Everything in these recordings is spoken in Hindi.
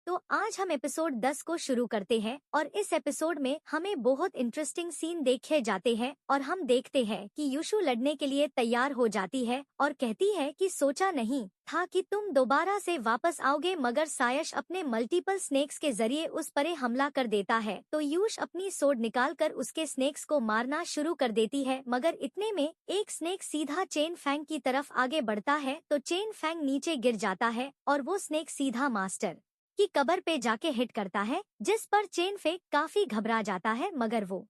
तो आज हम एपिसोड 10 को शुरू करते हैं और इस एपिसोड में हमें बहुत इंटरेस्टिंग सीन देखे जाते हैं और हम देखते हैं कि युशु लड़ने के लिए तैयार हो जाती है और कहती है कि सोचा नहीं था कि तुम दोबारा से वापस आओगे, मगर सायश अपने मल्टीपल स्नेक्स के जरिए उस पर हमला कर देता है। तो युश अपनी सोड निकालकर उसके स्नेक्स को मारना शुरू कर देती है, मगर इतने में एक स्नेक सीधा चेन फैंग की तरफ आगे बढ़ता है तो चेन फैंग नीचे गिर जाता है और वो स्नेक सीधा मास्टर की कबर पे जाके हिट करता है, जिस पर चेन फेंक काफी घबरा जाता है, मगर वो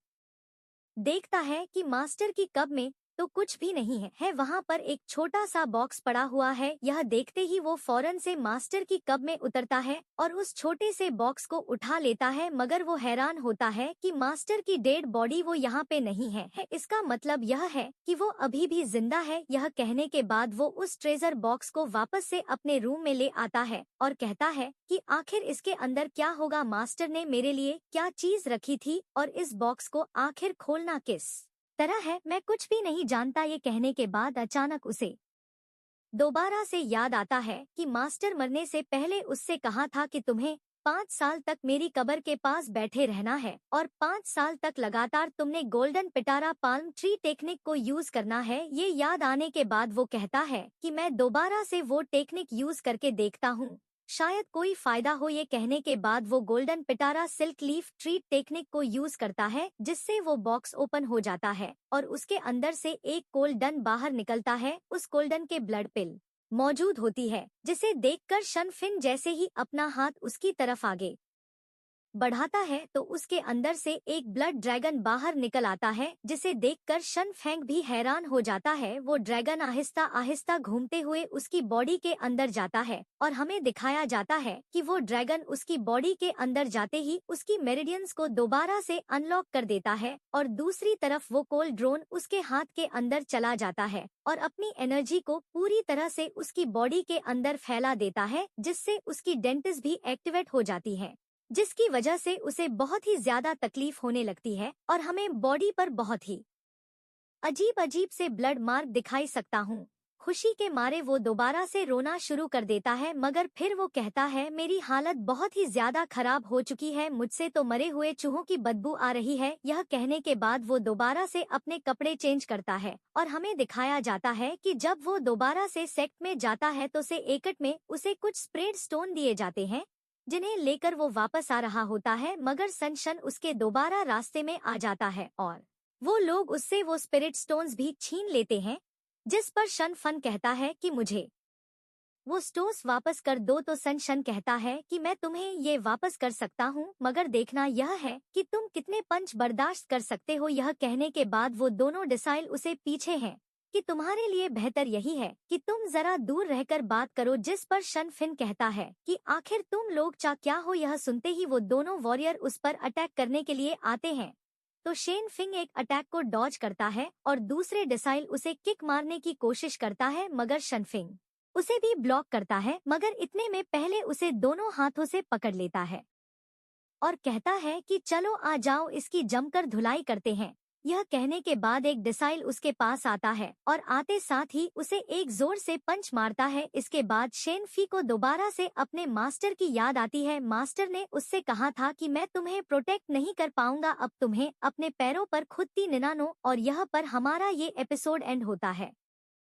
देखता है कि मास्टर की कब में तो कुछ भी नहीं है वहाँ पर एक छोटा सा बॉक्स पड़ा हुआ है। यह देखते ही वो फौरन से मास्टर की कब में उतरता है और उस छोटे से बॉक्स को उठा लेता है, मगर वो हैरान होता है कि मास्टर की डेड बॉडी वो यहाँ पे नहीं है। इसका मतलब यह है कि वो अभी भी जिंदा है। यह कहने के बाद वो उस ट्रेजर बॉक्स को वापस से अपने रूम में ले आता है और कहता है कि आखिर इसके अंदर क्या होगा, मास्टर ने मेरे लिए क्या चीज रखी थी और इस बॉक्स को आखिर खोलना किस तरह है, मैं कुछ भी नहीं जानता। ये कहने के बाद अचानक उसे दोबारा से याद आता है कि मास्टर मरने से पहले उससे कहा था कि तुम्हें 5 साल तक मेरी कब्र के पास बैठे रहना है और 5 साल तक लगातार तुमने गोल्डन पिटारा पाल्म ट्री टेक्निक को यूज करना है। ये याद आने के बाद वो कहता है कि मैं दोबारा से वो टेक्निक यूज करके देखता हूँ, शायद कोई फायदा हो। ये कहने के बाद वो गोल्डन पिटारा सिल्क लीफ ट्रीट टेक्निक को यूज करता है, जिससे वो बॉक्स ओपन हो जाता है और उसके अंदर से एक कोल्डन बाहर निकलता है। उस कोल्डन के ब्लड पिल मौजूद होती है, जिसे देखकर शन फिन जैसे ही अपना हाथ उसकी तरफ आगे बढ़ाता है तो उसके अंदर से एक ब्लड ड्रैगन बाहर निकल आता है, जिसे देखकर शन फेंग भी हैरान हो जाता है। वो ड्रैगन आहिस्ता आहिस्ता घूमते हुए उसकी बॉडी के अंदर जाता है और हमें दिखाया जाता है कि वो ड्रैगन उसकी बॉडी के अंदर जाते ही उसकी मेरिडियंस को दोबारा से अनलॉक कर देता है और दूसरी तरफ वो कोल ड्रोन उसके हाथ के अंदर चला जाता है और अपनी एनर्जी को पूरी तरह से उसकी बॉडी के अंदर फैला देता है, जिससे उसकी डेंटिस भी एक्टिवेट हो जाती है, जिसकी वजह से उसे बहुत ही ज्यादा तकलीफ होने लगती है और हमें बॉडी पर बहुत ही अजीब अजीब से ब्लड मार्क दिखाई सकता हूँ। खुशी के मारे वो दोबारा से रोना शुरू कर देता है, मगर फिर वो कहता है मेरी हालत बहुत ही ज्यादा खराब हो चुकी है, मुझसे तो मरे हुए चूहों की बदबू आ रही है। यह कहने के बाद वो दोबारा से अपने कपड़े चेंज करता है और हमें दिखाया जाता है कि जब वो दोबारा से सेक्ट में जाता है तो से एकट में उसे कुछ स्प्रेड स्टोन दिए जाते हैं, जिन्हें लेकर वो वापस आ रहा होता है, मगर सनशन उसके दोबारा रास्ते में आ जाता है और वो लोग उससे वो स्पिरिट स्टोन्स भी छीन लेते हैं, जिस पर शन फन कहता है कि मुझे वो स्टोन्स वापस कर दो। तो शन कहता है कि मैं तुम्हें ये वापस कर सकता हूँ, मगर देखना यह है कि तुम कितने पंच बर्दाश्त कर सकते हो। यह कहने के बाद वो दोनों डिसाइल उसे पीछे हैं कि तुम्हारे लिए बेहतर यही है कि तुम जरा दूर रहकर बात करो, जिस पर शन फिन कहता है कि आखिर तुम लोग क्या हो। यह सुनते ही वो दोनों वॉरियर उस पर अटैक करने के लिए आते हैं, तो शेन फिंग एक अटैक को डॉज करता है और दूसरे डिसाइल उसे किक मारने की कोशिश करता है, मगर शन फिंग उसे भी ब्लॉक करता है, मगर इतने में पहले उसे दोनों हाथों से पकड़ लेता है और कहता है कि चलो आ जाओ, इसकी जमकर धुलाई करते हैं। यह कहने के बाद एक डिसाइल उसके पास आता है और आते साथ ही उसे एक जोर से पंच मारता है। इसके बाद शेन फी को दोबारा से अपने मास्टर की याद आती है। मास्टर ने उससे कहा था कि मैं तुम्हें प्रोटेक्ट नहीं कर पाऊंगा, अब तुम्हें अपने पैरों पर खुद ही निनानो। और यह पर हमारा ये एपिसोड एंड होता है।